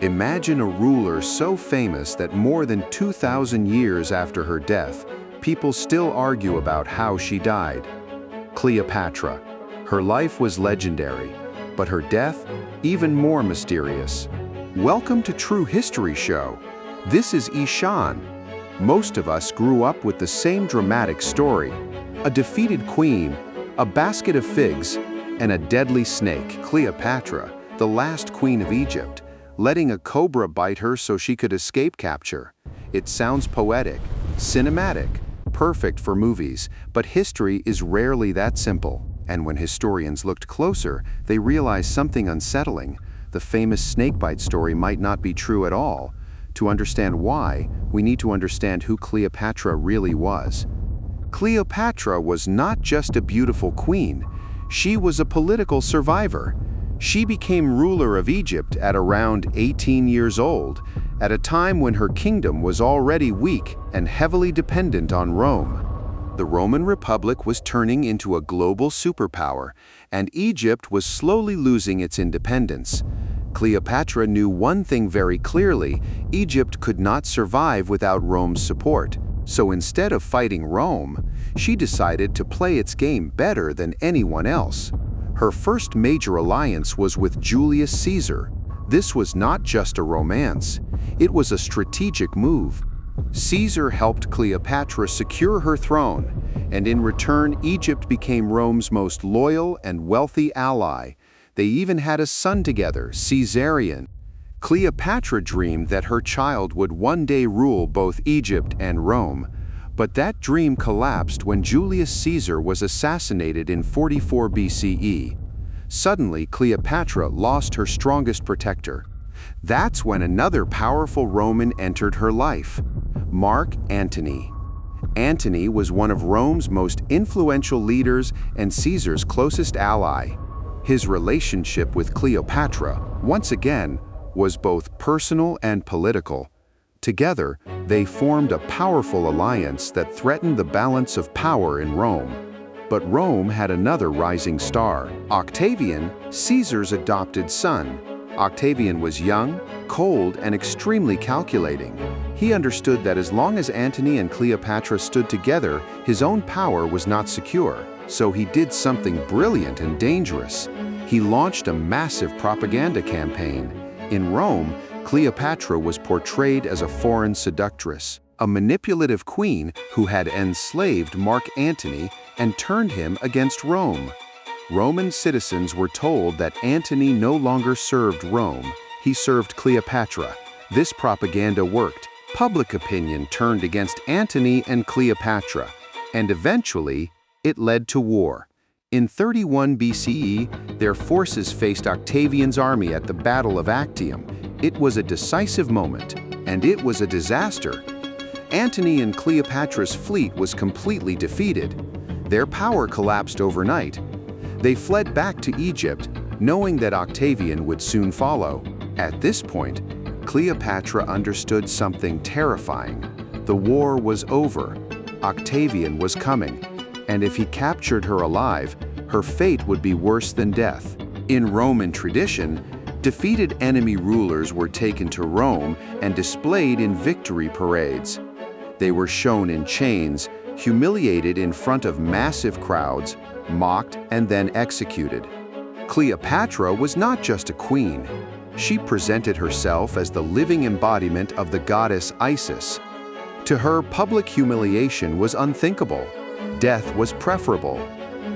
Imagine a ruler so famous that more than 2,000 years after her death, people still argue about how she died. Cleopatra. Her life was legendary, but her death, even more mysterious. Welcome to True History Show. This is Ishan. Most of us grew up with the same dramatic story. A defeated queen, a basket of figs, and a deadly snake. Cleopatra, the last queen of Egypt, letting a cobra bite her so she could escape capture. It sounds poetic, cinematic, perfect for movies, but history is rarely that simple. And when historians looked closer, they realized something unsettling. The famous snakebite story might not be true at all. To understand why, we need to understand who Cleopatra really was. Cleopatra was not just a beautiful queen, she was a political survivor. She became ruler of Egypt at around 18 years old, at a time when her kingdom was already weak and heavily dependent on Rome. The Roman Republic was turning into a global superpower, and Egypt was slowly losing its independence. Cleopatra knew one thing very clearly: Egypt could not survive without Rome's support. So instead of fighting Rome, she decided to play its game better than anyone else. Her first major alliance was with Julius Caesar. This was not just a romance, it was a strategic move. Caesar helped Cleopatra secure her throne, and in return, Egypt became Rome's most loyal and wealthy ally. They even had a son together, Caesarion. Cleopatra dreamed that her child would one day rule both Egypt and Rome, but that dream collapsed when Julius Caesar was assassinated in 44 BCE. Suddenly, Cleopatra lost her strongest protector. That's when another powerful Roman entered her life: Mark Antony. Antony was one of Rome's most influential leaders and Caesar's closest ally. His relationship with Cleopatra, once again, was both personal and political. Together, they formed a powerful alliance that threatened the balance of power in Rome. But Rome had another rising star: Octavian, Caesar's adopted son. Octavian was young, cold, and extremely calculating. He understood that as long as Antony and Cleopatra stood together, his own power was not secure. So he did something brilliant and dangerous. He launched a massive propaganda campaign. In Rome, Cleopatra was portrayed as a foreign seductress, a manipulative queen who had enslaved Mark Antony and turned him against Rome. Roman citizens were told that Antony no longer served Rome, he served Cleopatra. This propaganda worked. Public opinion turned against Antony and Cleopatra, and eventually, it led to war. In 31 BCE, their forces faced Octavian's army at the Battle of Actium. It was a decisive moment, and it was a disaster. Antony and Cleopatra's fleet was completely defeated. Their power collapsed overnight. They fled back to Egypt, knowing that Octavian would soon follow. At this point, Cleopatra understood something terrifying. The war was over. Octavian was coming. And if he captured her alive, her fate would be worse than death. In Roman tradition, defeated enemy rulers were taken to Rome and displayed in victory parades. They were shown in chains, humiliated in front of massive crowds, mocked, and then executed. Cleopatra was not just a queen. She presented herself as the living embodiment of the goddess Isis. To her, public humiliation was unthinkable. Death was preferable.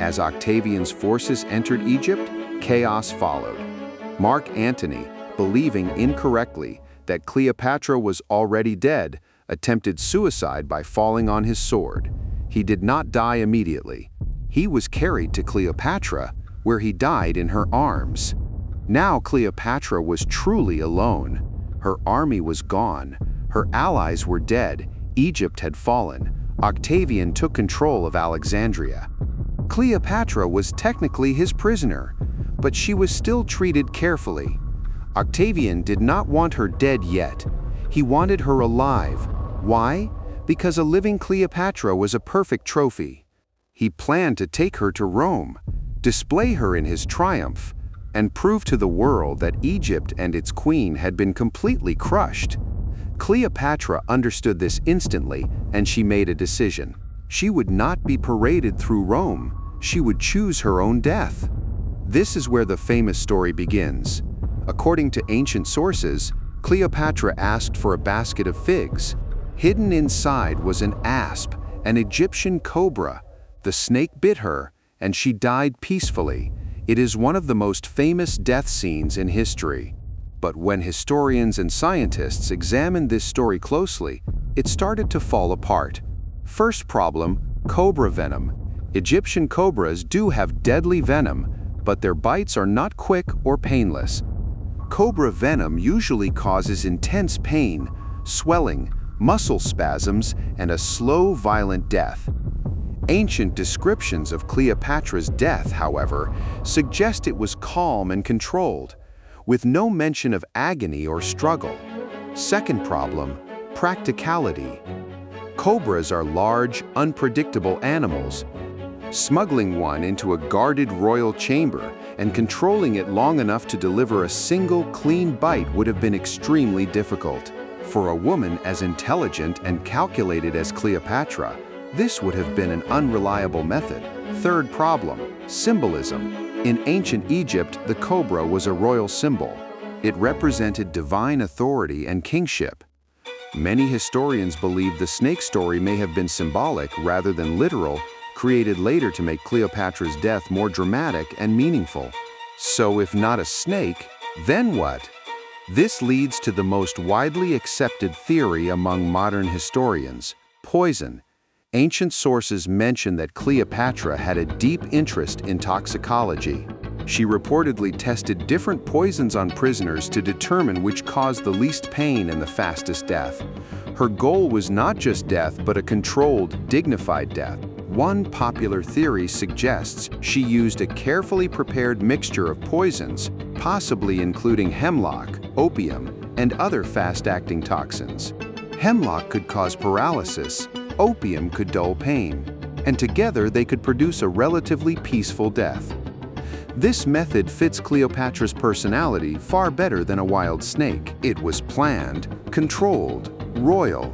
As Octavian's forces entered Egypt, chaos followed. Mark Antony, believing incorrectly that Cleopatra was already dead, attempted suicide by falling on his sword. He did not die immediately. He was carried to Cleopatra, where he died in her arms. Now Cleopatra was truly alone. Her army was gone. Her allies were dead. Egypt had fallen. Octavian took control of Alexandria. Cleopatra was technically his prisoner, but she was still treated carefully. Octavian did not want her dead yet. He wanted her alive. Why? Because a living Cleopatra was a perfect trophy. He planned to take her to Rome, display her in his triumph, and prove to the world that Egypt and its queen had been completely crushed. Cleopatra understood this instantly, and she made a decision. She would not be paraded through Rome. She would choose her own death. This is where the famous story begins. According to ancient sources, Cleopatra asked for a basket of figs. Hidden inside was an asp, an Egyptian cobra. The snake bit her, and she died peacefully. It is one of the most famous death scenes in history. But when historians and scientists examined this story closely, it started to fall apart. First problem, cobra venom. Egyptian cobras do have deadly venom, but their bites are not quick or painless. Cobra venom usually causes intense pain, swelling, muscle spasms, and a slow, violent death. Ancient descriptions of Cleopatra's death, however, suggest it was calm and controlled, with no mention of agony or struggle. Second problem, practicality. Cobras are large, unpredictable animals. Smuggling one into a guarded royal chamber and controlling it long enough to deliver a single clean bite would have been extremely difficult. For a woman as intelligent and calculated as Cleopatra, this would have been an unreliable method. Third problem, symbolism. In ancient Egypt, the cobra was a royal symbol. It represented divine authority and kingship. Many historians believe the snake story may have been symbolic rather than literal, created later to make Cleopatra's death more dramatic and meaningful. So if not a snake, then what? This leads to the most widely accepted theory among modern historians, poison. Ancient sources mention that Cleopatra had a deep interest in toxicology. She reportedly tested different poisons on prisoners to determine which caused the least pain and the fastest death. Her goal was not just death, but a controlled, dignified death. One popular theory suggests she used a carefully prepared mixture of poisons, possibly including hemlock, opium, and other fast-acting toxins. Hemlock could cause paralysis, opium could dull pain, and together they could produce a relatively peaceful death. This method fits Cleopatra's personality far better than a wild snake. It was planned, controlled, royal.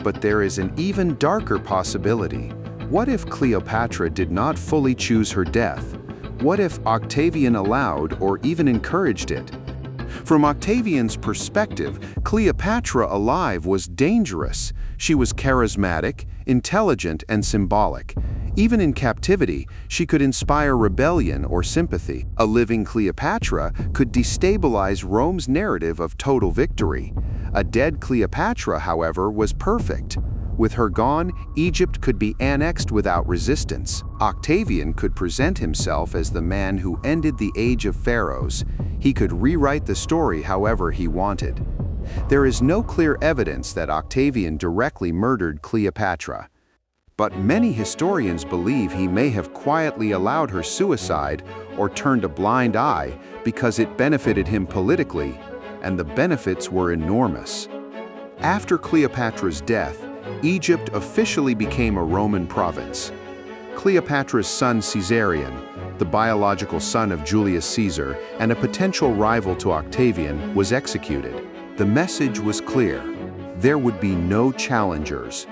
But there is an even darker possibility. What if Cleopatra did not fully choose her death? What if Octavian allowed or even encouraged it? From Octavian's perspective, Cleopatra alive was dangerous. She was charismatic, intelligent, and symbolic. Even in captivity, she could inspire rebellion or sympathy. A living Cleopatra could destabilize Rome's narrative of total victory. A dead Cleopatra, however, was perfect. With her gone, Egypt could be annexed without resistance. Octavian could present himself as the man who ended the age of pharaohs. He could rewrite the story however he wanted. There is no clear evidence that Octavian directly murdered Cleopatra. But many historians believe he may have quietly allowed her suicide or turned a blind eye because it benefited him politically, and the benefits were enormous. After Cleopatra's death, Egypt officially became a Roman province. Cleopatra's son Caesarion, the biological son of Julius Caesar and a potential rival to Octavian, was executed. The message was clear: there would be no challengers.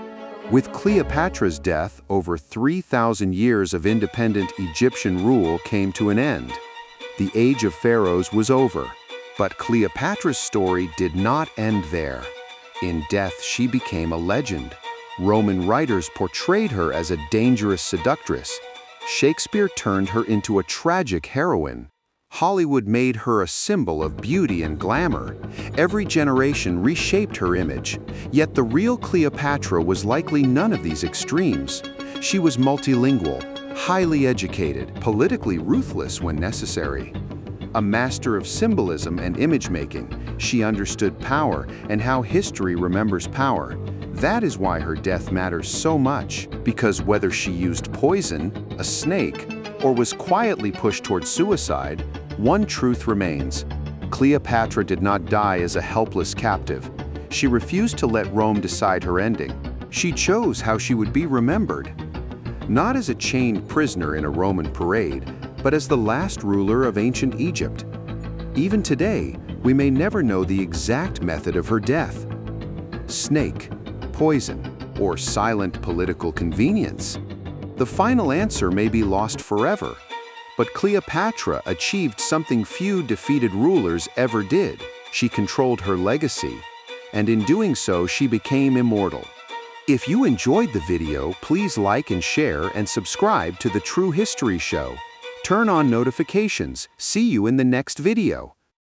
With Cleopatra's death, over 3,000 years of independent Egyptian rule came to an end. The age of pharaohs was over. But Cleopatra's story did not end there. In death, she became a legend. Roman writers portrayed her as a dangerous seductress. Shakespeare turned her into a tragic heroine. Hollywood made her a symbol of beauty and glamour. Every generation reshaped her image. Yet the real Cleopatra was likely none of these extremes. She was multilingual, highly educated, politically ruthless when necessary. A master of symbolism and image-making, she understood power and how history remembers power. That is why her death matters so much, because whether she used poison, a snake, or was quietly pushed toward suicide, one truth remains. Cleopatra did not die as a helpless captive. She refused to let Rome decide her ending. She chose how she would be remembered. Not as a chained prisoner in a Roman parade, but as the last ruler of ancient Egypt. Even today, we may never know the exact method of her death. Snake, poison, or silent political convenience? The final answer may be lost forever, but Cleopatra achieved something few defeated rulers ever did. She controlled her legacy, and in doing so, she became immortal. If you enjoyed the video, please like and share and subscribe to the True History Show. Turn on notifications. See you in the next video.